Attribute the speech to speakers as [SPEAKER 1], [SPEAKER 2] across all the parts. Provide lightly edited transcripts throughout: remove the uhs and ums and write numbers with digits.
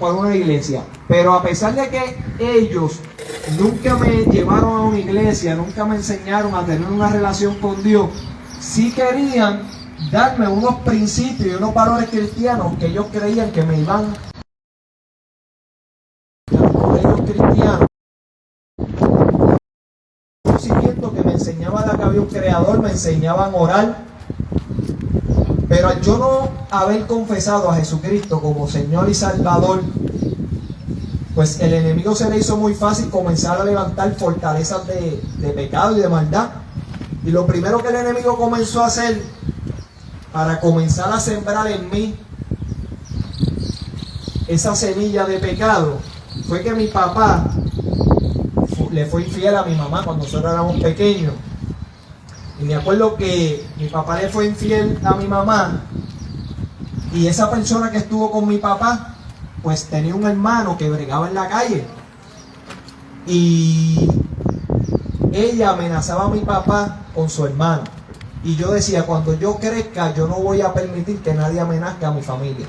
[SPEAKER 1] por una iglesia, pero a pesar de que ellos nunca me llevaron a una iglesia, nunca me enseñaron a tener una relación con Dios, sí querían darme unos principios y unos valores cristianos que ellos creían que me iban a los colegios cristianos. Un que me enseñaban que había un creador, me enseñaban a orar, pero al yo no haber confesado a Jesucristo como Señor y Salvador, pues el enemigo se le hizo muy fácil comenzar a levantar fortalezas de pecado y de maldad. Y lo primero que el enemigo comenzó a hacer para comenzar a sembrar en mí esa semilla de pecado fue que mi papá le fue infiel a mi mamá cuando nosotros éramos pequeños. Y me acuerdo que mi papá le fue infiel a mi mamá, y esa persona que estuvo con mi papá pues tenía un hermano que bregaba en la calle, y ella amenazaba a mi papá con su hermano. Y yo decía, cuando yo crezca, yo no voy a permitir que nadie amenace a mi familia.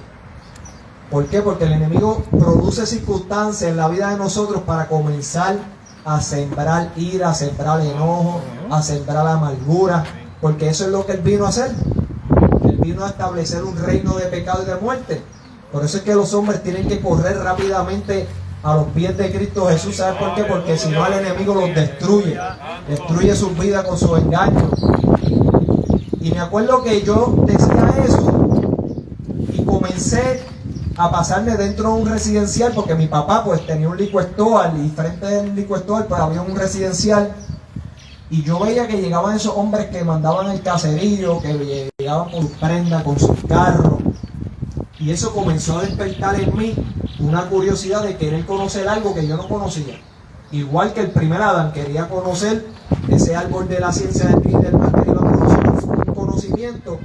[SPEAKER 1] ¿Por qué? Porque el enemigo produce circunstancias en la vida de nosotros para comenzar a sembrar ira, a sembrar enojo, a sembrar amargura, porque eso es lo que él vino a hacer. Él vino a establecer un reino de pecado y de muerte. Por eso es que los hombres tienen que correr rápidamente a los pies de Cristo Jesús. ¿Sabes por qué? Porque si no, el enemigo los destruye sus vidas con sus engaños. Y me acuerdo que yo decía eso y comencé a pasarme dentro de un residencial, porque mi papá pues tenía un liquor store, y frente del liquor store pues había un residencial, y yo veía que llegaban esos hombres que mandaban el caserío, que llegaban con sus prendas, con sus carros, y eso comenzó a despertar en mí una curiosidad de querer conocer algo que yo no conocía. Igual que el primer Adán quería conocer ese árbol de la ciencia del bien y del mal, que iba a conocer un conocimiento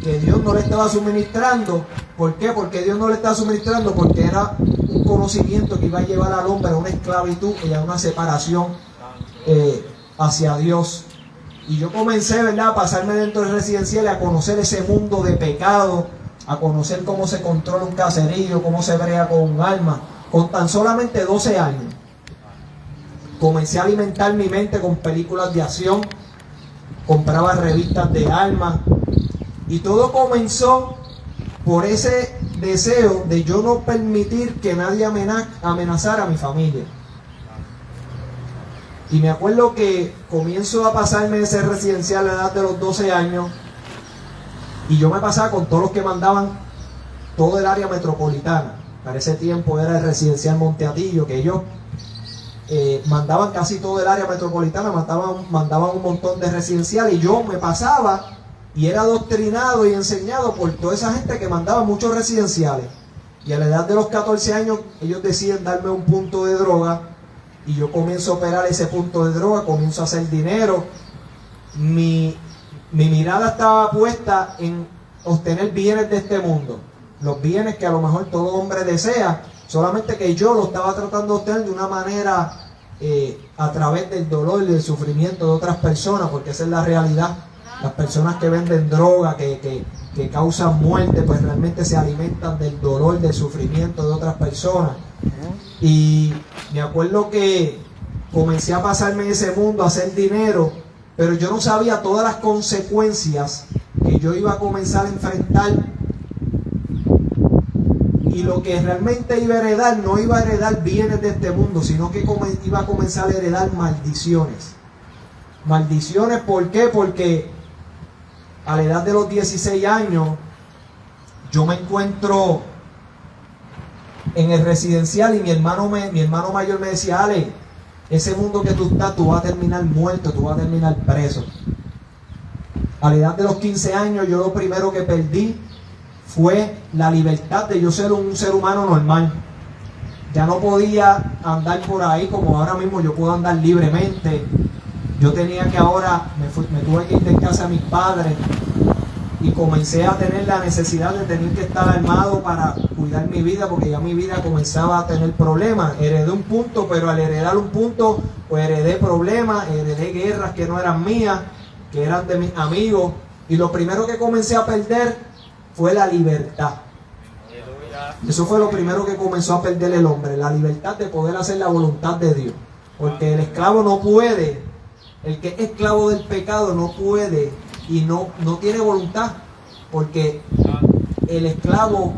[SPEAKER 1] que Dios no le estaba suministrando. ¿Por qué? Porque Dios no le estaba suministrando, porque era un conocimiento que iba a llevar al hombre a una esclavitud y a una separación hacia Dios. Y yo comencé, ¿verdad?, a pasarme dentro del residencial, a conocer ese mundo de pecado, a conocer cómo se controla un caserío, cómo se brega con un alma. Con tan solamente 12 años comencé a alimentar mi mente con películas de acción, compraba revistas de alma, y todo comenzó por ese deseo de yo no permitir que nadie amenazara a mi familia. Y me acuerdo que comienzo a pasarme ese residencial a la edad de los 12 años, y yo me pasaba con todos los que mandaban todo el área metropolitana. Para ese tiempo era el residencial Monteatillo, que ellos mandaban casi todo el área metropolitana, mandaban un montón de residenciales, y yo me pasaba y era adoctrinado y enseñado por toda esa gente que mandaba muchos residenciales. Y a la edad de los 14 años ellos deciden darme un punto de droga, y yo comienzo a operar ese punto de droga, comienzo a hacer dinero. Mi mirada estaba puesta en obtener bienes de este mundo, los bienes que a lo mejor todo hombre desea, solamente que yo lo estaba tratando de obtener de una manera a través del dolor y del sufrimiento de otras personas, porque esa es la realidad. Las personas que venden droga, que causan muerte, pues realmente se alimentan del dolor, del sufrimiento de otras personas. Y me acuerdo que comencé a pasarme en ese mundo, a hacer dinero, pero yo no sabía todas las consecuencias que yo iba a comenzar a enfrentar. Y lo que realmente iba a heredar, no iba a heredar bienes de este mundo, sino que iba a comenzar a heredar maldiciones. Maldiciones, ¿por qué? Porque a la edad de los 16 años, yo me encuentro en el residencial, y mi hermano mayor me decía: Ale, ese mundo que tú estás, tú vas a terminar muerto, tú vas a terminar preso. A la edad de los 15 años, yo lo primero que perdí fue la libertad de yo ser un ser humano normal. Ya no podía andar por ahí como ahora mismo yo puedo andar libremente. Yo tenía que ahora, me tuve que ir de casa a mis padres, y comencé a tener la necesidad de tener que estar armado para cuidar mi vida, porque ya mi vida comenzaba a tener problemas. Heredé un punto, pero al heredar un punto, pues heredé problemas, heredé guerras que no eran mías, que eran de mis amigos, y lo primero que comencé a perder fue la libertad. Eso fue lo primero que comenzó a perder el hombre, la libertad de poder hacer la voluntad de Dios. Porque el esclavo no puede, el que es esclavo del pecado no puede y no tiene voluntad. Porque el esclavo,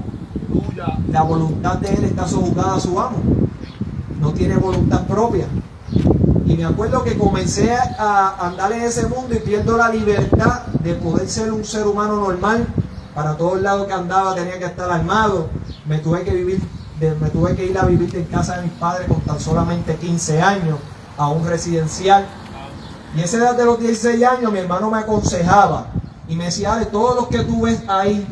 [SPEAKER 1] la voluntad de él está sojuzgada a su amo. No tiene voluntad propia. Y me acuerdo que comencé a andar en ese mundo y pierdo la libertad de poder ser un ser humano normal. Para todos lados que andaba tenía que estar armado. Me tuve que ir a vivir en casa de mis padres con tan solamente 15 años a un residencial. Y a esa edad de los 16 años mi hermano me aconsejaba y me decía: Ale, todos los que tú ves ahí,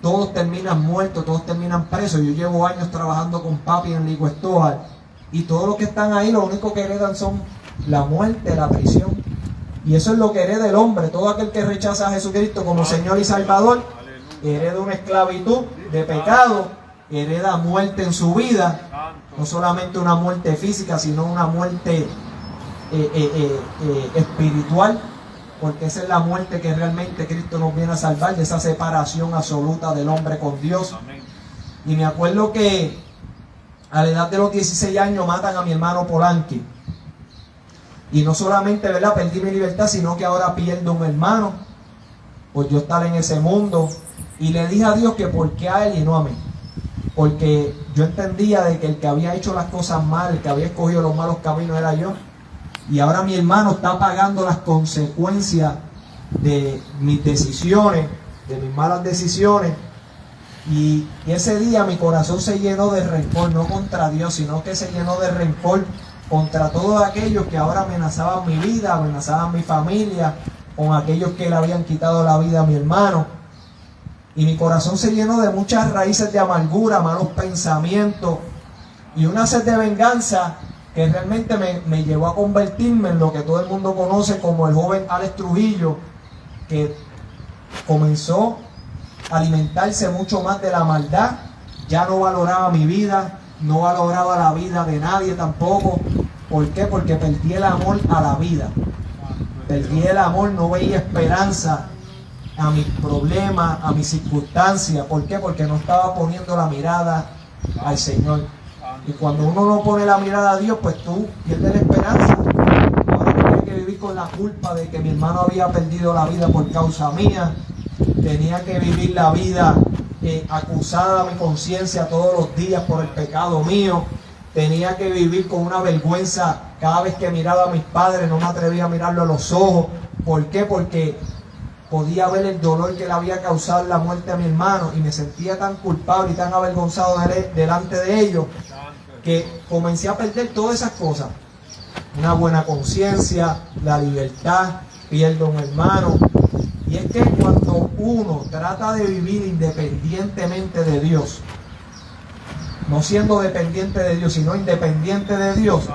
[SPEAKER 1] todos terminan muertos, todos terminan presos. Yo llevo años trabajando con papi en Ligo Estójar y todos los que están ahí lo único que heredan son la muerte, la prisión. Y eso es lo que hereda el hombre. Todo aquel que rechaza a Jesucristo como Señor y Salvador hereda una esclavitud de pecado, hereda muerte en su vida, no solamente una muerte física, sino una muerte espiritual, porque esa es la muerte que realmente Cristo nos viene a salvar, de esa separación absoluta del hombre con Dios. Y me acuerdo que a la edad de los 16 años matan a mi hermano Polanqui. Y no solamente, ¿verdad?, perdí mi libertad, sino que ahora pierdo un hermano por yo estar en ese mundo. Y le dije a Dios que por qué a él y no a mí. Porque yo entendía de que el que había hecho las cosas mal, el que había escogido los malos caminos era yo. Y ahora mi hermano está pagando las consecuencias de mis decisiones, de mis malas decisiones. Y ese día mi corazón se llenó de rencor, no contra Dios, sino que se llenó de rencor contra todos aquellos que ahora amenazaban mi vida, amenazaban mi familia, con aquellos que le habían quitado la vida a mi hermano. Y mi corazón se llenó de muchas raíces de amargura, malos pensamientos y una sed de venganza que realmente me llevó a convertirme en lo que todo el mundo conoce como el joven Alex Trujillo, que comenzó a alimentarse mucho más de la maldad. Ya no valoraba mi vida, no valoraba la vida de nadie tampoco. ¿Por qué? Porque perdí el amor a la vida, perdí el amor, no veía esperanza a mis problemas, a mis circunstancias. ¿Por qué? Porque no estaba poniendo la mirada al Señor. Y cuando uno no pone la mirada a Dios, pues tú pierdes la esperanza. Ahora tenía que vivir con la culpa de que mi hermano había perdido la vida por causa mía. Tenía que vivir la vida acusada a mi conciencia todos los días por el pecado mío. Tenía que vivir con una vergüenza cada vez que miraba a mis padres, no me atrevía a mirarlo a los ojos. ¿Por qué? Porque podía ver el dolor que le había causado la muerte a mi hermano y me sentía tan culpable y tan avergonzado delante de ellos que comencé a perder todas esas cosas. Una buena conciencia, la libertad, pierdo un hermano. Y es que cuando uno trata de vivir independientemente de Dios, no siendo dependiente de Dios, sino independiente de Dios,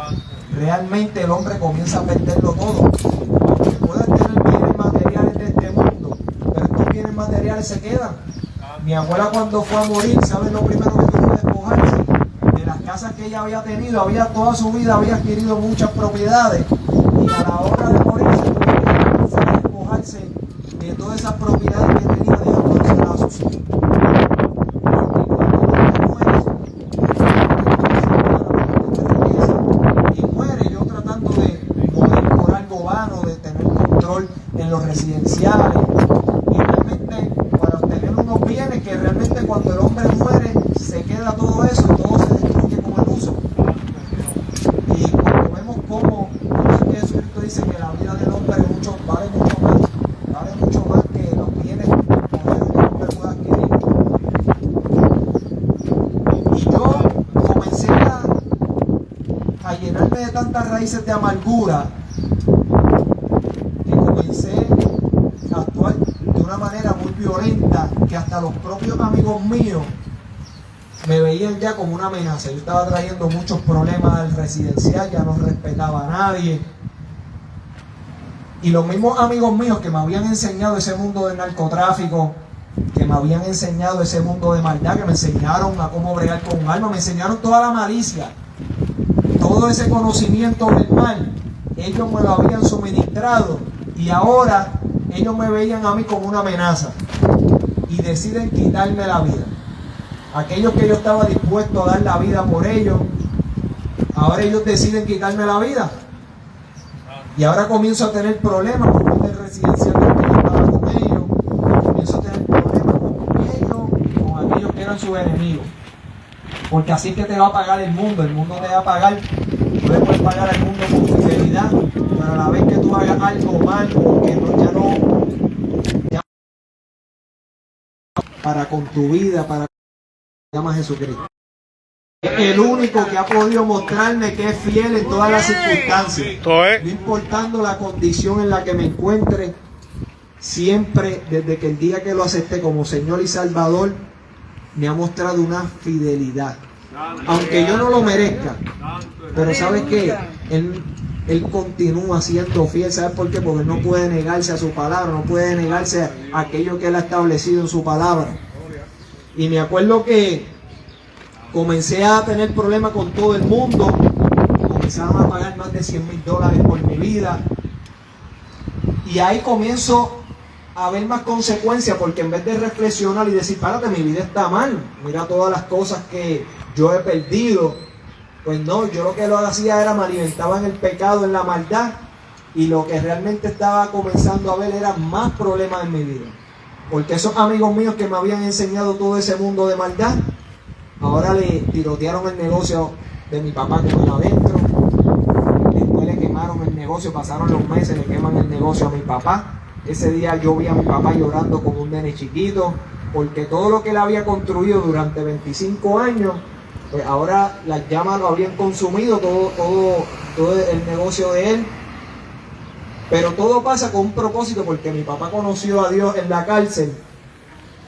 [SPEAKER 1] realmente el hombre comienza a perderlo todo. Porque puedes tener bienes materiales de este mundo, pero estos bienes materiales se quedan. Mi abuela, cuando fue a morir, ¿sabes lo primero que tuvo que despojarse? De las casas que ella había tenido, toda su vida había adquirido muchas propiedades, y a la hora de morir se tuvo que comenzar a despojarse de todas esas propiedades que tenía, dejándolas a sus hijos. En los residenciales, y realmente para obtener unos bienes que realmente cuando el hombre muere se queda todo eso y todo se destruye con el uso. Y cuando vemos cómo Jesucristo dice que la vida del hombre vale mucho más que los bienes que el hombre pueda adquirir. Y yo comencé a llenarme de tantas raíces de amargura, comencé a actuar de una manera muy violenta, que hasta los propios amigos míos me veían ya como una amenaza. Yo estaba trayendo muchos problemas al residencial, ya no respetaba a nadie. Y los mismos amigos míos que me habían enseñado ese mundo del narcotráfico, que me habían enseñado ese mundo de maldad, que me enseñaron a cómo bregar con un arma, me enseñaron toda la malicia, todo ese conocimiento del mal, ellos me lo habían suministrado. Y ahora ellos me veían a mí como una amenaza y deciden quitarme la vida. aquellos que yo estaba dispuesto a dar la vida por ellos, ahora ellos deciden quitarme la vida. Y ahora comienzo a tener problemas con el residencial que yo estaba con ellos, comienzo a tener problemas con ellos y con aquellos que eran sus enemigos. Porque así es que te va a pagar el mundo te va a pagar, tú le puedes pagar al mundo con fidelidad, pero a la vez que tú hagas algo mal o que ya para con tu vida, para llama a Jesucristo. Es el único que ha podido mostrarme que es fiel en todas las circunstancias. No importando la condición en la que me encuentre, siempre, desde que el día que lo acepté como Señor y Salvador, me ha mostrado una fidelidad. Aunque yo no lo merezca. Pero ¿sabes qué? Él continúa siendo fiel. ¿Sabes por qué? Porque no puede negarse a su palabra, no puede negarse a aquello que Él ha establecido en su palabra. Y me acuerdo que comencé a tener problemas con todo el mundo, comenzaron a pagar más de $100,000 por mi vida, y ahí comienzo a ver más consecuencias, porque en vez de reflexionar y decir, párate, mi vida está mal, mira todas las cosas que yo he perdido, pues no, yo lo que lo hacía era me alimentaba en el pecado, en la maldad, y lo que realmente estaba comenzando a ver eran más problemas en mi vida, porque esos amigos míos que me habían enseñado todo ese mundo de maldad, ahora le tirotearon el negocio de mi papá que estaba adentro. Después le quemaron el negocio, pasaron los meses, le queman el negocio a mi papá. Ese día yo vi a mi papá llorando como un nene chiquito, porque todo lo que él había construido durante 25 años, pues ahora las llamas lo habían consumido, todo el negocio de él. Pero todo pasa con un propósito, porque mi papá conoció a Dios en la cárcel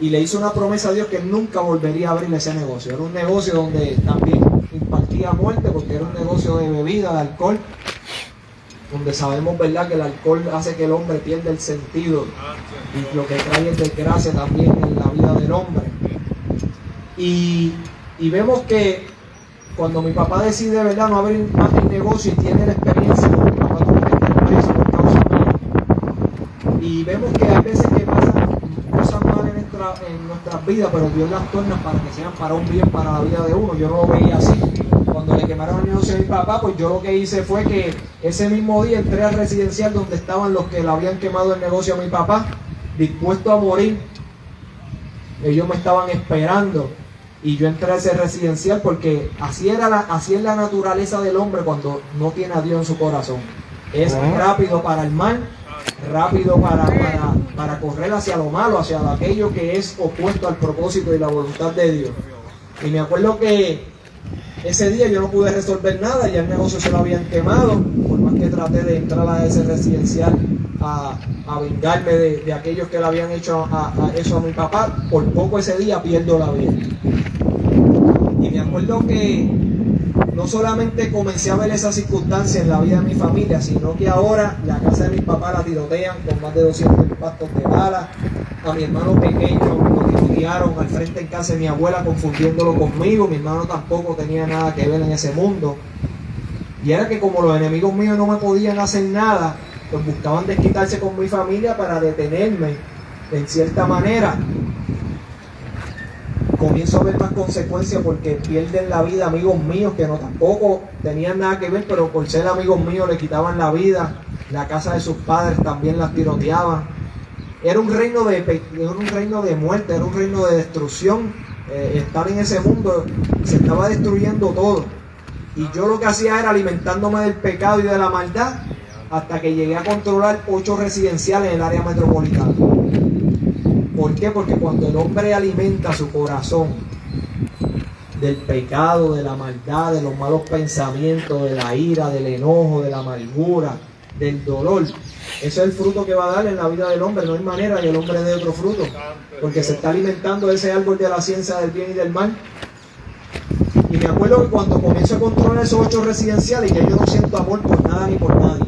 [SPEAKER 1] y le hizo una promesa a Dios que nunca volvería a abrir ese negocio. Era un negocio donde también impartía muerte, porque era un negocio de bebida, de alcohol, donde sabemos, ¿verdad?, que el alcohol hace que el hombre pierda el sentido y lo que trae es desgracia también en la vida del hombre. Y vemos que cuando mi papá decide, ¿verdad?, no abrir más el negocio y tiene la experiencia, mi papá tuvo que estar preso por causa mía. Y vemos que hay veces que pasan cosas malas en nuestras vidas, pero Dios las torna para que sean para un bien, para la vida de uno. Yo no lo veía así. Cuando le quemaron el negocio a mi papá, pues yo lo que hice fue que ese mismo día entré al residencial donde estaban los que le habían quemado el negocio a mi papá, dispuesto a morir. Ellos me estaban esperando y yo entré a ese residencial, porque así es la naturaleza del hombre cuando no tiene a Dios en su corazón. Es rápido para el mal, rápido para correr hacia lo malo, hacia aquello que es opuesto al propósito y la voluntad de Dios. Y me acuerdo que ese día yo no pude resolver nada, ya el negocio se lo habían quemado, por más que traté de entrar a ese residencial a vengarme de aquellos que le habían hecho eso a mi papá. Por poco ese día pierdo la vida. Y me acuerdo que no solamente comencé a ver esas circunstancias en la vida de mi familia, sino que ahora la casa de mi papá la tirotean con más de 200 impactos de balas. A mi hermano pequeño lo tirotearon al frente en casa de mi abuela, confundiéndolo conmigo. Mi hermano tampoco tenía nada que ver en ese mundo. Y era que como los enemigos míos no me podían hacer nada, pues buscaban desquitarse con mi familia para detenerme en cierta manera. Comienzo a ver más consecuencias, porque pierden la vida amigos míos que no tampoco tenían nada que ver, pero por ser amigos míos le quitaban la vida. La casa de sus padres también las tiroteaban. Era un reino de muerte, era un reino de destrucción. Estar en ese mundo, se estaba destruyendo todo. Y yo lo que hacía era alimentándome del pecado y de la maldad, hasta que llegué a controlar 8 residenciales en el área metropolitana. ¿Por qué? Porque cuando el hombre alimenta su corazón del pecado, de la maldad, de los malos pensamientos, de la ira, del enojo, de la amargura, del dolor, eso es el fruto que va a dar en la vida del hombre. No hay manera que el hombre dé otro fruto, porque se está alimentando de ese árbol de la ciencia del bien y del mal. Y me acuerdo que cuando comienzo a controlar esos 8 residenciales, ya yo no siento amor por nada ni por nadie.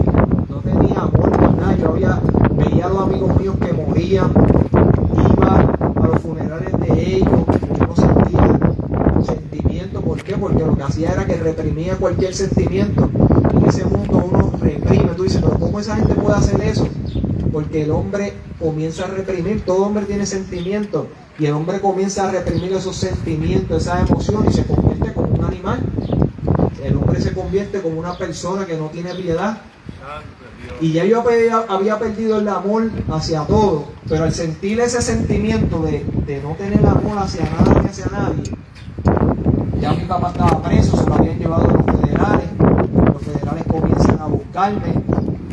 [SPEAKER 1] No tenía amor por nada. Yo veía a los amigos míos que morían, iba a los funerales de ellos, yo no sentía sentimiento. ¿Por qué? Porque lo que hacía era que reprimía cualquier sentimiento. En ese mundo uno reprime. Tú dices, pero ¿cómo esa gente puede hacer eso? Porque el hombre comienza a reprimir. Todo hombre tiene sentimientos, Y el hombre comienza a reprimir esos sentimientos, esas emociones, y se convierte como un animal. El hombre se convierte como una persona que no tiene piedad. Y ya yo había perdido el amor hacia todo, pero al sentir ese sentimiento de no tener amor hacia nada ni hacia nadie, ya mi papá estaba preso, se lo habían llevado a los federales comienzan a buscarme,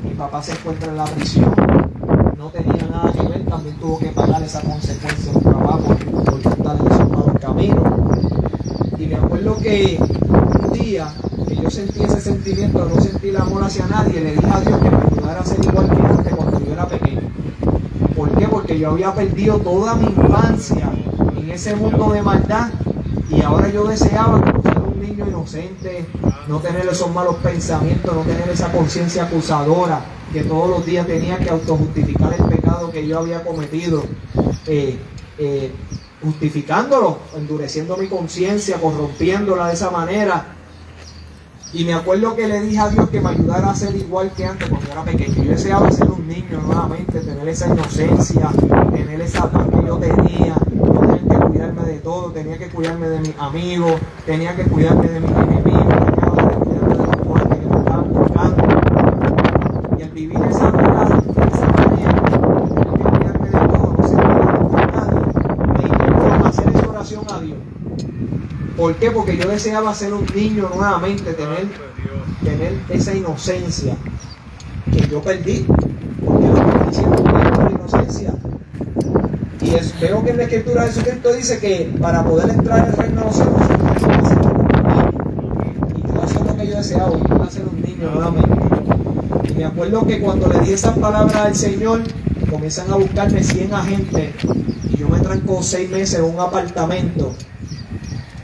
[SPEAKER 1] mi papá se encuentra en la prisión, no tenía nada que ver, también tuvo que pagar esa consecuencia de mi papá por estar en esos malos caminos. Y me acuerdo que un día que yo sentí ese sentimiento de no sentir amor hacia nadie, le dije a Dios que me ayudara a ser igual que antes cuando yo era pequeño. ¿Por qué? Porque yo había perdido toda mi infancia en ese mundo de maldad y ahora yo deseaba como ser un niño inocente, no tener esos malos pensamientos, no tener esa conciencia acusadora que todos los días tenía que autojustificar el pecado que yo había cometido, justificándolo, endureciendo mi conciencia, corrompiéndola de esa manera. Y me acuerdo que le dije a Dios que me ayudara a ser igual que antes cuando era pequeño. Yo deseaba ser un niño nuevamente, tener esa inocencia, tener esa paz que yo tenía, no tener que cuidarme de todo, tenía que cuidarme de mis amigos, tenía que cuidarme de mis enemigos, tenía que cuidarme de los muertos que me estaban buscando. Y al vivir esa vida, de esa manera, tenía que cuidarme de todo, no sentirme con nadie, me llevó a hacer esa oración a Dios. ¿Por qué? Porque yo deseaba ser un niño nuevamente, tener esa inocencia que yo perdí, porque la perdí siendo la inocencia. Y veo que en la Escritura Jesucristo dice que para poder entrar en el reino de los cielos, y yo eso es lo que yo deseaba, yo iba a ser un niño nuevamente. Y me acuerdo que cuando le di esas palabras al Señor, comienzan a buscarme 100 agentes, y yo me tranco 6 meses en un apartamento.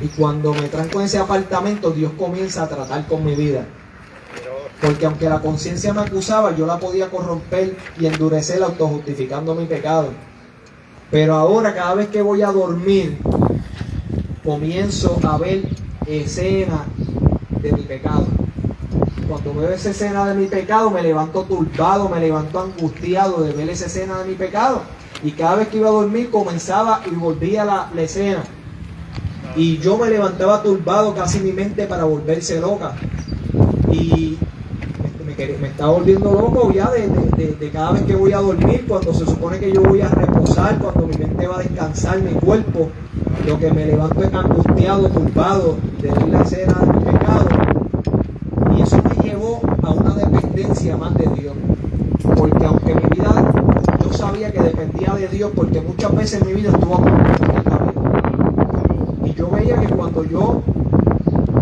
[SPEAKER 1] Y cuando me tranco en ese apartamento, Dios comienza a tratar con mi vida. Porque aunque la conciencia me acusaba, yo la podía corromper y endurecer autojustificando mi pecado. Pero ahora, cada vez que voy a dormir, comienzo a ver escena de mi pecado. Cuando veo esa escena de mi pecado, me levanto turbado, me levanto angustiado de ver esa escena de mi pecado. Y cada vez que iba a dormir, comenzaba y volvía la escena. Y yo me levantaba turbado, casi mi mente para volverse loca. Y me estaba volviendo loco ya de cada vez que voy a dormir, cuando se supone que yo voy a reposar, cuando mi mente va a descansar, mi cuerpo, lo que me levanto es angustiado, turbado de ver la escena de mi pecado. Y eso me llevó a una dependencia más de Dios. Porque aunque mi vida, yo sabía que dependía de Dios, porque muchas veces mi vida estuvo a punto de perder la vida. Y yo veía que cuando yo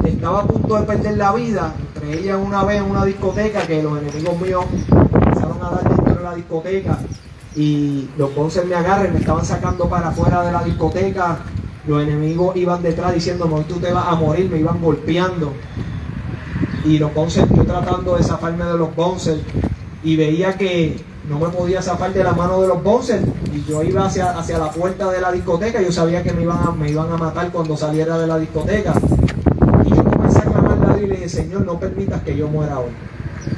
[SPEAKER 1] estaba a punto de perder la vida, entre ellas una vez en una discoteca, que los enemigos míos comenzaron a dar dentro de la discoteca y los bouncers me agarran, me estaban sacando para afuera de la discoteca, los enemigos iban detrás diciéndome, hoy tú te vas a morir, me iban golpeando. Y los bouncers, yo tratando de zafarme de los bouncers, y veía que no me podía zafar de la mano de los bouncers, y yo iba hacia la puerta de la discoteca. Yo sabía que me iban a matar cuando saliera de la discoteca, y yo comencé a clamar a Dios y le dije, Señor, no permitas que yo muera hoy.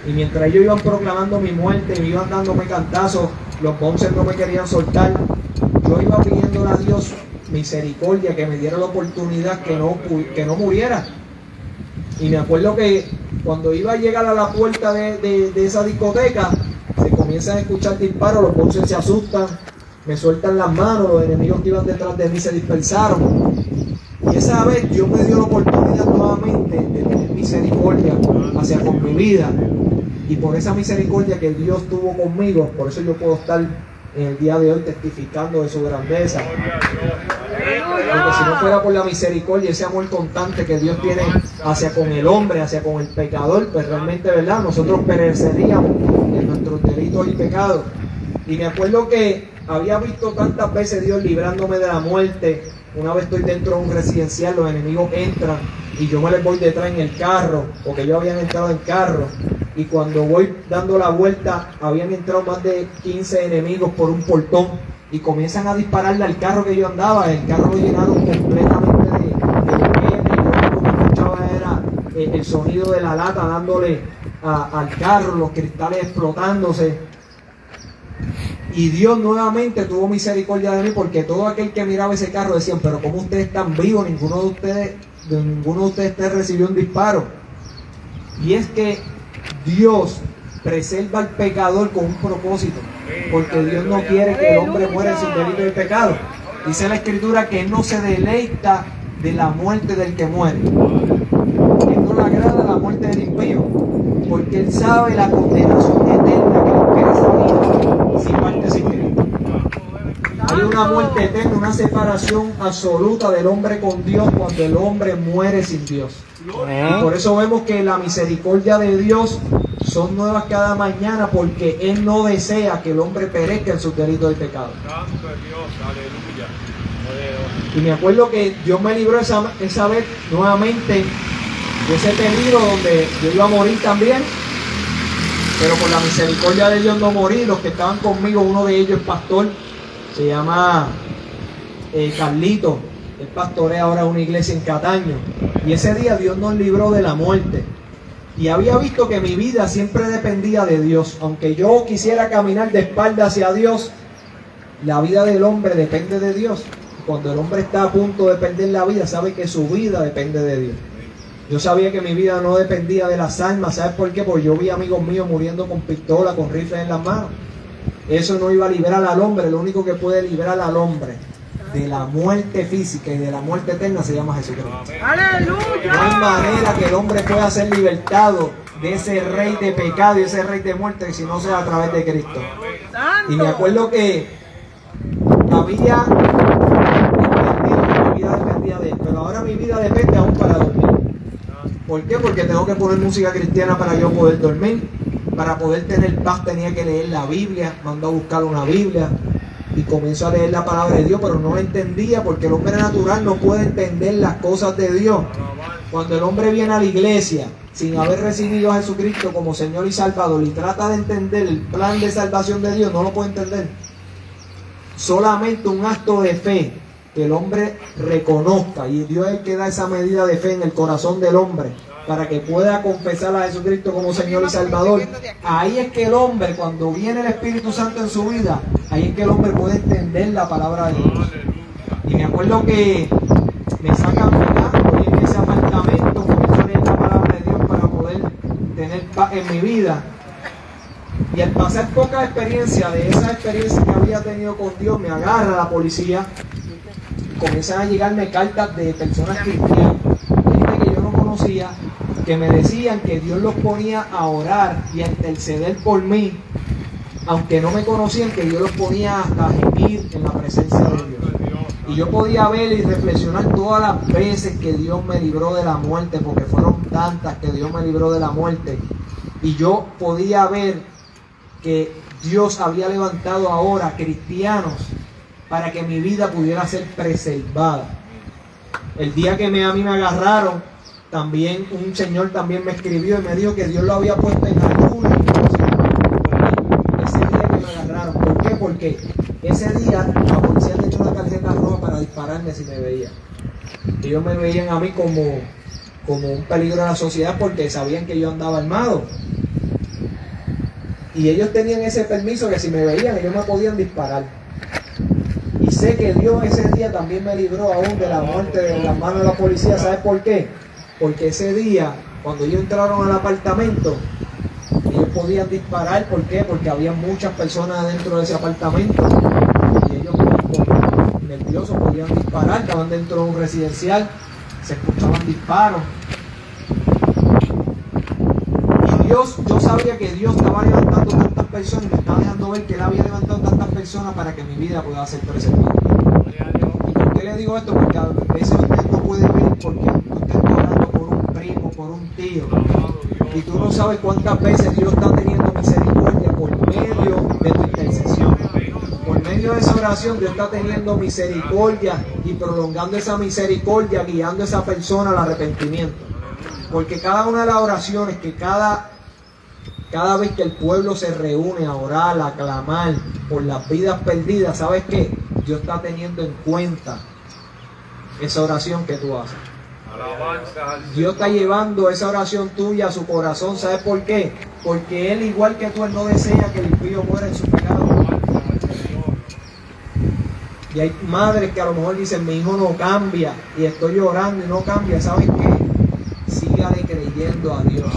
[SPEAKER 1] Y mientras ellos iban proclamando mi muerte, me iban dándome cantazos, los bouncers no me querían soltar, yo iba pidiéndole a Dios misericordia, que me diera la oportunidad que no muriera. Y me acuerdo que cuando iba a llegar a la puerta de esa discoteca, se comienzan a escuchar disparos, los bouncers se asustan, me sueltan las manos, los enemigos que iban detrás de mí se dispersaron. Y esa vez Dios me dio la oportunidad nuevamente de tener misericordia hacia con mi vida. Y por esa misericordia que Dios tuvo conmigo, por eso yo puedo estar en el día de hoy testificando de su grandeza. Porque si no fuera por la misericordia, ese amor constante que Dios tiene hacia con el hombre, hacia con el pecador, pues realmente, ¿verdad?, nosotros pereceríamos en nuestros delitos y pecados. Y me acuerdo que había visto tantas veces Dios librándome de la muerte. Una vez estoy dentro de un residencial, los enemigos entran y yo me les voy detrás en el carro, porque ellos habían entrado en carro. Y cuando voy dando la vuelta, habían entrado más de 15 enemigos por un portón y comienzan a dispararle al carro que yo andaba. El carro lo llenaron completamente de billetes. Yo lo que escuchaba era el sonido de la lata dándole al carro, los cristales explotándose. Y Dios nuevamente tuvo misericordia de mí, porque todo aquel que miraba ese carro decían, pero ¿cómo ustedes están vivos? Ninguno de ustedes recibió un disparo. Y es que Dios preserva al pecador con un propósito, porque Dios no quiere que el hombre muera en sus delitos y pecados. Dice la Escritura que Él no se deleita de la muerte del que muere. Él no le agrada la muerte del impío, porque Él sabe la condenación eterna que le espera esa vida si parte sin Cristo. Hay una muerte eterna, una separación absoluta del hombre con Dios cuando el hombre muere sin Dios. Y por eso vemos que la misericordia de Dios son nuevas cada mañana, porque Él no desea que el hombre perezca en sus delitos y pecados. Y me acuerdo que Dios me libró esa vez nuevamente de ese peligro donde yo iba a morir también, pero por la misericordia de Dios no morí. Los que estaban conmigo, uno de ellos es pastor, se llama Carlito. Él pastorea ahora una iglesia en Cataño, y ese día Dios nos libró de la muerte. Y había visto que mi vida siempre dependía de Dios. Aunque yo quisiera caminar de espalda hacia Dios, la vida del hombre depende de Dios. Cuando el hombre está a punto de perder la vida, sabe que su vida depende de Dios. Yo sabía que mi vida no dependía de las armas. ¿Sabes por qué? Porque yo vi amigos míos muriendo con pistola, con rifles en las manos. Eso no iba a liberar al hombre. Lo único que puede liberar al hombre de la muerte física y de la muerte eterna se llama Jesucristo. ¡Aleluya! No hay manera que el hombre pueda ser libertado de ese rey de pecado y ese rey de muerte si no sea a través de Cristo. Y me acuerdo que había entendido que mi vida dependía de Él, pero ahora mi vida depende aún para dormir. ¿Por qué? Porque tengo que poner música cristiana para yo poder dormir. Para poder tener paz tenía que leer la Biblia. Mando a buscar una Biblia y comienzo a leer la palabra de Dios, pero no la entendía, porque el hombre natural no puede entender las cosas de Dios. Cuando el hombre viene a la iglesia sin haber recibido a Jesucristo como Señor y Salvador y trata de entender el plan de salvación de Dios, no lo puede entender. Solamente un acto de fe que el hombre reconozca, y Dios es el que da esa medida de fe en el corazón del hombre para que pueda confesar a Jesucristo como Señor y Salvador. Ahí es que el hombre, cuando viene el Espíritu Santo en su vida, ahí es que el hombre puede entender la palabra de Dios. Y me acuerdo que me sacan pegando en ese apartamento, comienzo a leer la palabra de Dios para poder tener paz en mi vida. Y al pasar poca experiencia de esa experiencia que había tenido con Dios, me agarra la policía. Comienzan a llegarme cartas de personas cristianas, gente que yo no conocía, que me decían que Dios los ponía a orar y a interceder por mí, aunque no me conocían, que Dios los ponía a gemir en la presencia de Dios. Y yo podía ver y reflexionar todas las veces que Dios me libró de la muerte, porque fueron tantas que Dios me libró de la muerte. Y yo podía ver que Dios había levantado ahora cristianos para que mi vida pudiera ser preservada. El día que a mí me agarraron, también un señor también me escribió y me dijo que Dios lo había puesto en ayuno ese día que me agarraron. ¿Por qué? Porque ese día la policía me echó una tarjeta roja para dispararme si me veían. Ellos me veían a mí como un peligro a la sociedad, porque sabían que yo andaba armado. Y ellos tenían ese permiso que si me veían ellos me podían disparar. Y sé que Dios ese día también me libró aún de la muerte de las manos de la policía. ¿Sabes por qué? Porque ese día, cuando ellos entraron al apartamento, ellos podían disparar. ¿Por qué? Porque había muchas personas dentro de ese apartamento y ellos, nerviosos, podían disparar. Estaban dentro de un residencial, se escuchaban disparos. Y Dios, yo sabía que Dios estaba levantando tantas personas y me estaba dejando ver que Él había levantado tantas personas para que mi vida pueda ser preservada. ¿Y por qué le digo esto? Porque a veces usted no puede ver porque usted está orando por un primo, por un tío, y tú no sabes cuántas veces Dios está teniendo misericordia por medio de tu intercesión. Por medio de esa oración Dios está teniendo misericordia y prolongando esa misericordia, guiando a esa persona al arrepentimiento. Porque cada una de las oraciones que cada vez que el pueblo se reúne a orar, a clamar por las vidas perdidas, ¿sabes qué? Dios está teniendo en cuenta esa oración que tú haces. Dios está llevando esa oración tuya a su corazón. ¿Sabes por qué? Porque Él, igual que tú, Él no desea que el impío muera en su pecado. Y hay madres que a lo mejor dicen, mi hijo no cambia, y estoy llorando y no cambia. ¿Sabes qué? Sígale creyendo a Dios.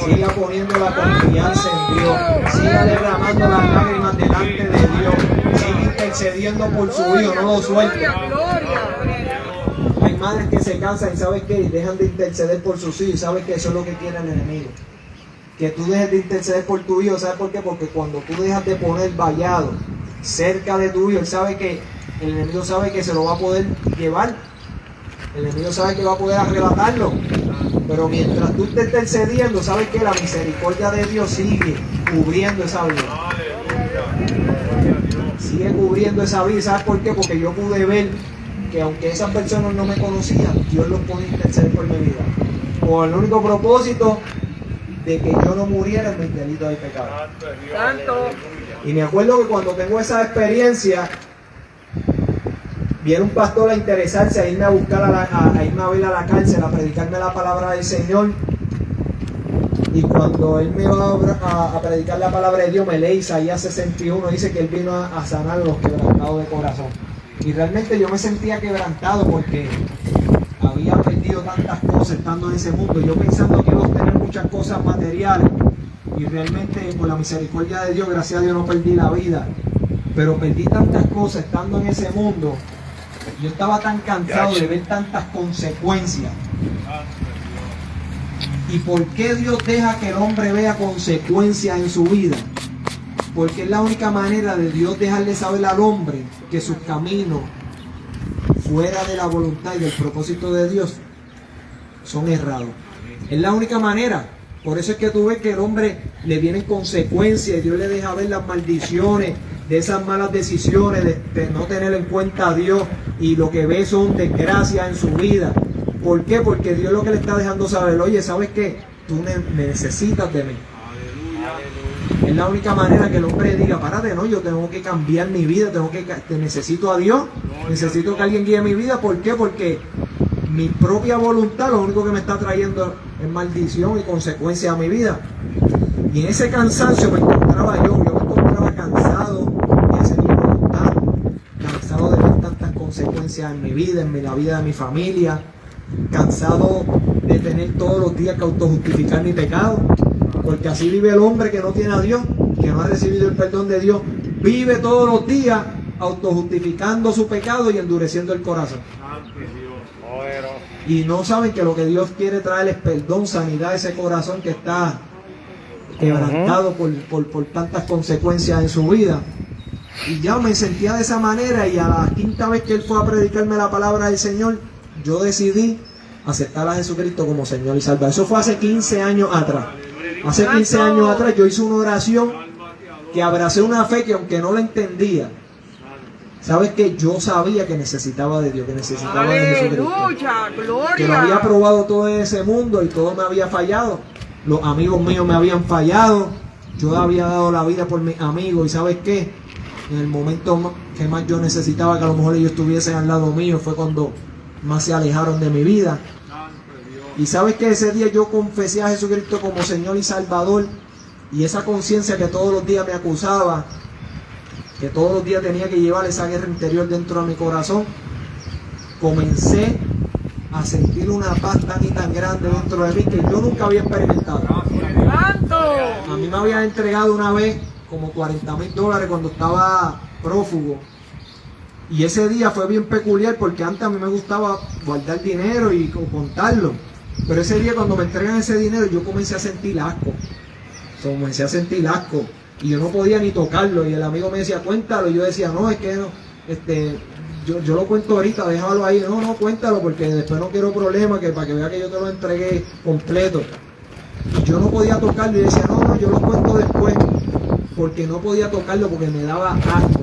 [SPEAKER 1] Siga poniendo la confianza en Dios. Siga derramando las lágrimas delante de Dios. Siga intercediendo por su hijo, no lo suelte. Hay madres que se cansan y ¿sabes qué? Y dejan de interceder por sus hijos. ¿Sabes qué? Eso es lo que quiere el enemigo. Que tú dejes de interceder por tu hijo. ¿Sabes por qué? Porque cuando tú dejas de poner vallado cerca de tu hijo, él sabe que el enemigo sabe que se lo va a poder llevar. El enemigo sabe que va a poder arrebatarlo. Pero mientras tú estés intercediendo, sabes que la misericordia de Dios sigue cubriendo esa vida. Sigue cubriendo esa vida. ¿Sabes por qué? Porque yo pude ver que aunque esas personas no me conocían, Dios los podía interceder por mi vida. Con el único propósito de que yo no muriera en mis delitos y pecados. Y me acuerdo que cuando tengo esa experiencia, viene un pastor a interesarse, a irme a buscar, a irme a ver a la cárcel, a predicarme la palabra del Señor. Y cuando él me va a predicar la palabra de Dios, me lee Isaías 61, dice que él vino a sanar a los quebrantados de corazón. Y realmente yo me sentía quebrantado porque había perdido tantas cosas estando en ese mundo. Yo pensando que iba a tener muchas cosas materiales. Y realmente por la misericordia de Dios, gracias a Dios, no perdí la vida. Pero perdí tantas cosas estando en ese mundo. Yo estaba tan cansado de ver tantas consecuencias. ¿Y por qué Dios deja que el hombre vea consecuencias en su vida? Porque es la única manera de Dios dejarle saber al hombre que sus caminos fuera de la voluntad y del propósito de Dios son errados. Es la única manera. Por eso es que tú ves que el hombre le vienen consecuencias y Dios le deja ver las maldiciones de esas malas decisiones, de no tener en cuenta a Dios, y lo que ve son desgracias en su vida. ¿Por qué? Porque Dios lo que le está dejando saber, oye, ¿sabes qué? Tú necesitas de mí. Es la única manera que el hombre diga, párate, no, yo tengo que cambiar mi vida, necesito a Dios, necesito que alguien guíe mi vida. ¿Por qué? Porque mi propia voluntad lo único que me está trayendo es maldición y consecuencia a mi vida. Y en ese cansancio me encontraba yo me encontraba cansado de hacer mi voluntad, cansado de ver tantas consecuencias en mi vida, la vida de mi familia, cansado de tener todos los días que autojustificar mi pecado. Porque así vive el hombre que no tiene a Dios, que no ha recibido el perdón de Dios. Vive todos los días autojustificando su pecado y endureciendo el corazón. Y no saben que lo que Dios quiere traer es perdón, sanidad a ese corazón que está quebrantado por tantas consecuencias en su vida. Y ya me sentía de esa manera, y a la quinta vez que él fue a predicarme la palabra del Señor, yo decidí aceptar a Jesucristo como Señor y Salvador. Eso fue hace 15 años atrás. Hace 15 años atrás yo hice una oración que abracé una fe que aunque no la entendía, sabes que yo sabía que necesitaba de Dios, que necesitaba de Jesucristo. Que lo había probado todo en ese mundo y todo me había fallado. Los amigos míos me habían fallado. Yo había dado la vida por mis amigos, y sabes qué, en el momento que más yo necesitaba que a lo mejor ellos estuviesen al lado mío, fue cuando más se alejaron de mi vida. Y sabes que ese día yo confesé a Jesucristo como Señor y Salvador, y esa conciencia que todos los días me acusaba, que todos los días tenía que llevar esa guerra interior dentro de mi corazón, comencé a sentir una paz tan y tan grande dentro de mí que yo nunca había experimentado. A mí me habían entregado una vez como $40,000 cuando estaba prófugo. Y ese día fue bien peculiar porque antes a mí me gustaba guardar dinero y contarlo. Pero ese día cuando me entregan ese dinero yo comencé a sentir asco. Comencé a sentir asco. Y yo no podía ni tocarlo. Y el amigo me decía, cuéntalo. Y yo decía, no, es que no, yo lo cuento ahorita, déjalo ahí. No, cuéntalo porque después no quiero problemas, que para que vea que yo te lo entregué completo. Y yo no podía tocarlo. Y decía, no, yo lo cuento después. Porque no podía tocarlo porque me daba asco.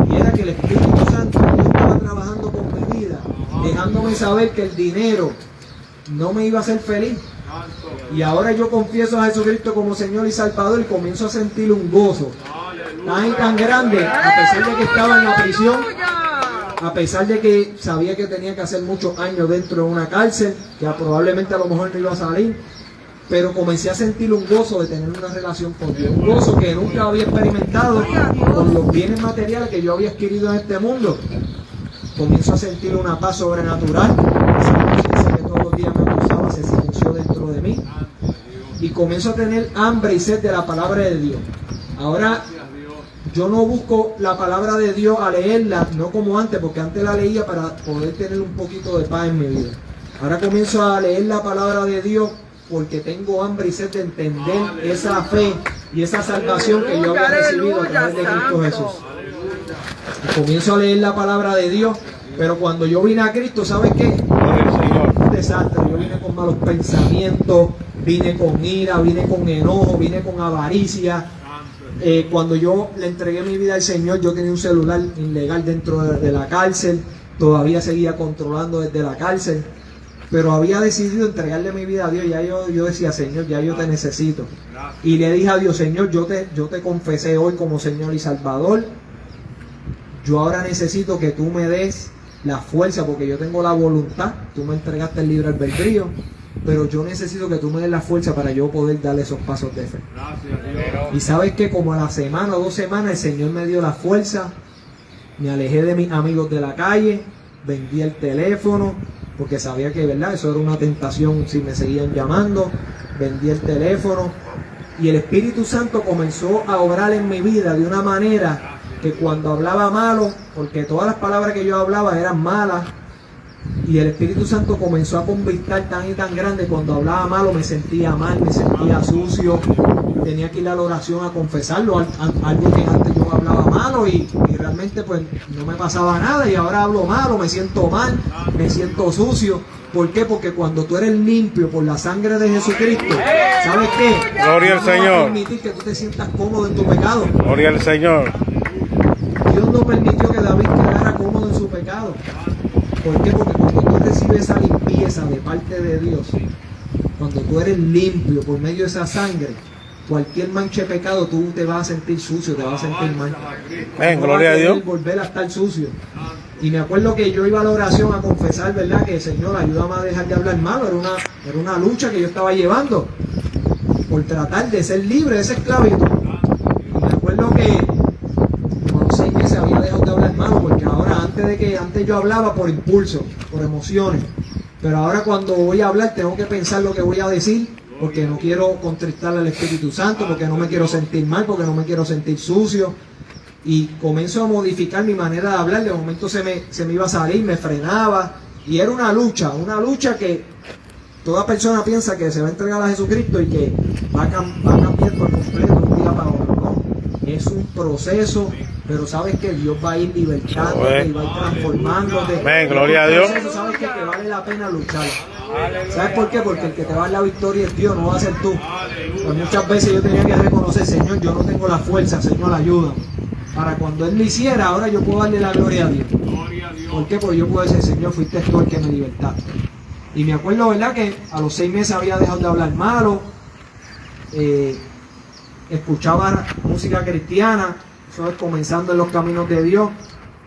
[SPEAKER 1] Y era que el Espíritu Santo estaba trabajando con mi vida, dejándome saber que el dinero no me iba a hacer feliz. Y ahora yo confieso a Jesucristo como Señor y Salvador y comienzo a sentir un gozo tan grande, a pesar de que estaba en la prisión, a pesar de que sabía que tenía que hacer muchos años dentro de una cárcel, que probablemente a lo mejor no iba a salir. pero comencé a sentir un gozo de tener una relación con Dios, un gozo que nunca había experimentado con los bienes materiales que yo había adquirido en este mundo. Comienzo a sentir una paz sobrenatural, esa conciencia que todos los días me acusaba se silenció dentro de mí, y comienzo a tener hambre y sed de la palabra de Dios. Ahora yo no busco la palabra de Dios a leerla, no como antes, porque antes la leía para poder tener un poquito de paz en mi vida. Ahora comienzo a leer la palabra de Dios porque tengo hambre y sed de entender esa fe y esa salvación que yo había recibido a través de Cristo Jesús. Y comienzo a leer la palabra de Dios, pero cuando yo vine a Cristo, ¿sabes qué? Un desastre. Yo vine con malos pensamientos, vine con ira, vine con enojo, vine con avaricia. Cuando yo le entregué mi vida al Señor, yo tenía un celular ilegal dentro de la cárcel, todavía seguía controlando desde la cárcel, pero había decidido entregarle mi vida a Dios. Ya yo decía, Señor, ya yo te necesito. Y le dije a Dios, Señor, yo te confesé hoy como Señor y Salvador. Yo ahora necesito que tú me des la fuerza, porque yo tengo la voluntad, tú me entregaste el libre albedrío, pero yo necesito que tú me des la fuerza para yo poder darle esos pasos de fe. Y sabes que como a la semana o 2 semanas el Señor me dio la fuerza, me alejé de mis amigos de la calle, vendí el teléfono, porque sabía que, ¿verdad?, eso era una tentación si me seguían llamando. Vendí el teléfono y el Espíritu Santo comenzó a obrar en mi vida de una manera que cuando hablaba malo, porque todas las palabras que yo hablaba eran malas, y el Espíritu Santo comenzó a convictar tan y tan grande. Cuando hablaba malo me sentía mal, me sentía sucio, tenía que ir a la oración a confesarlo, algo que antes yo hablaba malo y realmente pues no me pasaba nada, y ahora hablo malo, me siento mal, me siento sucio. ¿Por qué? Porque cuando tú eres limpio por la sangre de Jesucristo, ¿sabes qué?
[SPEAKER 2] Gloria al Señor.
[SPEAKER 1] No va a permitir que tú te sientas cómodo en tu pecado.
[SPEAKER 2] Gloria al Señor.
[SPEAKER 1] Dios no permitió que David quedara cómodo en su pecado. ¿Por qué? Porque cuando tú recibes esa limpieza de parte de Dios, cuando tú eres limpio por medio de esa sangre, cualquier mancha de pecado tú te vas a sentir sucio, te vas a sentir mal.
[SPEAKER 2] Ven, gloria a Dios.
[SPEAKER 1] Volver a estar sucio. Y me acuerdo que yo iba a la oración a confesar, ¿verdad?, que Señor, ayúdame a dejar de hablar malo. Era una lucha que yo estaba llevando por tratar de ser libre de esa esclavitud. Y me acuerdo que a los 6 meses había dejado de hablar malo, porque ahora antes yo hablaba por impulso, por emociones, pero ahora cuando voy a hablar tengo que pensar lo que voy a decir, porque no quiero contristar al Espíritu Santo, porque no me quiero sentir mal, porque no me quiero sentir sucio. Y comienzo a modificar mi manera de hablar. De momento se me iba a salir, me frenaba, y era una lucha que toda persona piensa que se va a entregar a Jesucristo y que va a cambiar por completo de un día para otro. No, es un proceso, pero sabes que Dios va a ir libertándote y va a ir transformándote.
[SPEAKER 2] Ven, gloria a Dios.
[SPEAKER 1] Sabes que vale la pena luchar. ¿Sabes por qué? Porque el que te va a dar la victoria es Dios, no va a ser tú. Pues muchas veces yo tenía que reconocer, Señor, yo no tengo la fuerza, Señor, ayuda. Para cuando Él lo hiciera, ahora yo puedo darle la gloria a Dios. ¿Por qué? Porque yo puedo decir, Señor, fuiste tú el que me libertaste. Y me acuerdo, ¿verdad?, que a los 6 meses había dejado de hablar malo, escuchaba música cristiana, eso es comenzando en los caminos de Dios.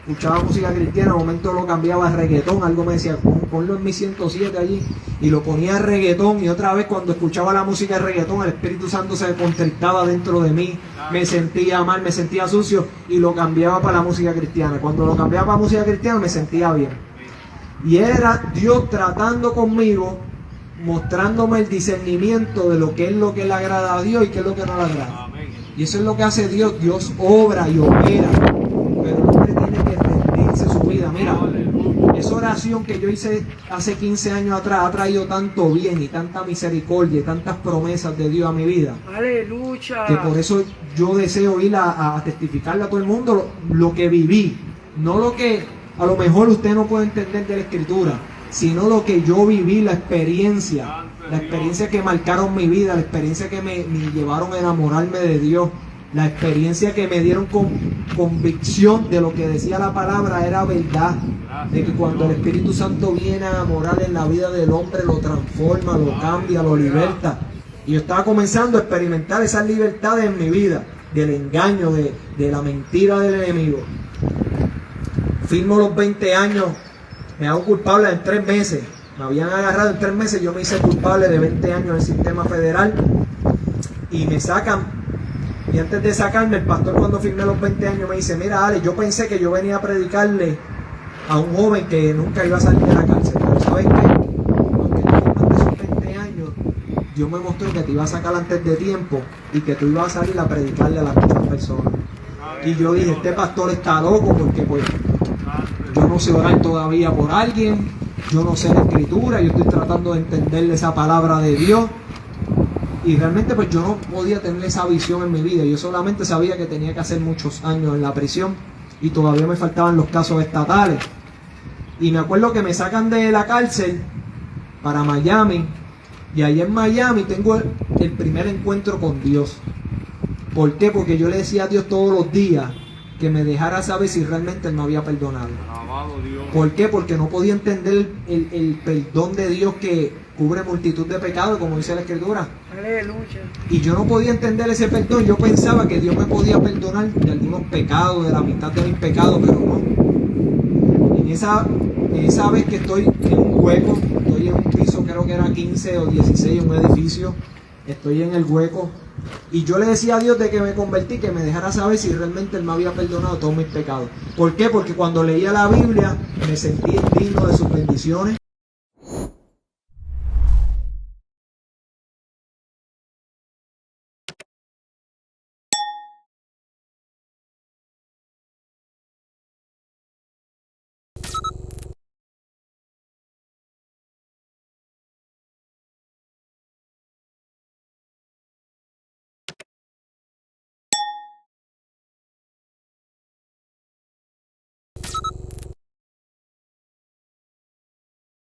[SPEAKER 1] Escuchaba música cristiana, en un momento lo cambiaba a reggaetón, algo me decía, ponlo en mi 107 allí, y lo ponía a reggaetón, y otra vez cuando escuchaba la música de reggaetón, el Espíritu Santo se contristaba dentro de mí, me sentía mal, me sentía sucio, y lo cambiaba para la música cristiana. Cuando lo cambiaba para la música cristiana me sentía bien. Y era Dios tratando conmigo, mostrándome el discernimiento de lo que le agrada a Dios y qué es lo que no le agrada. Y eso es lo que hace Dios. Dios obra y opera, pero el hombre tiene que rendirse su vida. Mira, esa oración que yo hice hace 15 años atrás ha traído tanto bien y tanta misericordia y tantas promesas de Dios a mi vida.
[SPEAKER 3] ¡Aleluya!
[SPEAKER 1] Que por eso yo deseo ir a testificarle a todo el mundo lo que viví, no lo que a lo mejor usted no puede entender de la Escritura, sino lo que yo viví, la experiencia que marcaron mi vida, la experiencia que me llevaron a enamorarme de Dios, la experiencia que me dieron convicción de lo que decía la palabra era verdad, de que cuando el Espíritu Santo viene a morar en la vida del hombre, lo transforma, lo cambia, lo liberta. Y yo estaba comenzando a experimentar esas libertades en mi vida, del engaño, de la mentira del enemigo. Firmo los 20 años, me hago culpable en 3 meses. Me habían agarrado en 3 meses, yo me hice culpable de 20 años en el sistema federal y me sacan. Y antes de sacarme, el pastor cuando firmé los 20 años me dice, mira Ale, yo pensé que yo venía a predicarle a un joven que nunca iba a salir de la cárcel, pero ¿sabes qué? Aunque tú firmaste esos 20 años, Dios me mostró que te iba a sacar antes de tiempo y que tú ibas a salir a predicarle a las muchas personas. Y yo dije, este pastor está loco porque pues yo no sé orar todavía por alguien, yo no sé la escritura, yo estoy tratando de entenderle esa palabra de Dios. Y realmente pues yo no podía tener esa visión en mi vida. Yo solamente sabía que tenía que hacer muchos años en la prisión y todavía me faltaban los casos estatales. Y me acuerdo que me sacan de la cárcel para Miami y ahí en Miami tengo el primer encuentro con Dios. ¿Por qué? Porque yo le decía a Dios todos los días que me dejara saber si realmente Él me había perdonado. ¿Por qué? Porque no podía entender el perdón de Dios que cubre multitud de pecados, como dice la Escritura.
[SPEAKER 3] Aleluya.
[SPEAKER 1] Y yo no podía entender ese perdón. Yo pensaba que Dios me podía perdonar de algunos pecados, de la mitad de mis pecados, pero no. En esa vez que estoy en un hueco, estoy en un piso, creo que era 15 o 16, un edificio, estoy en el hueco, y yo le decía a Dios de que me convertí, que me dejara saber si realmente Él me había perdonado todos mis pecados. ¿Por qué? Porque cuando leía la Biblia me sentí digno de sus bendiciones.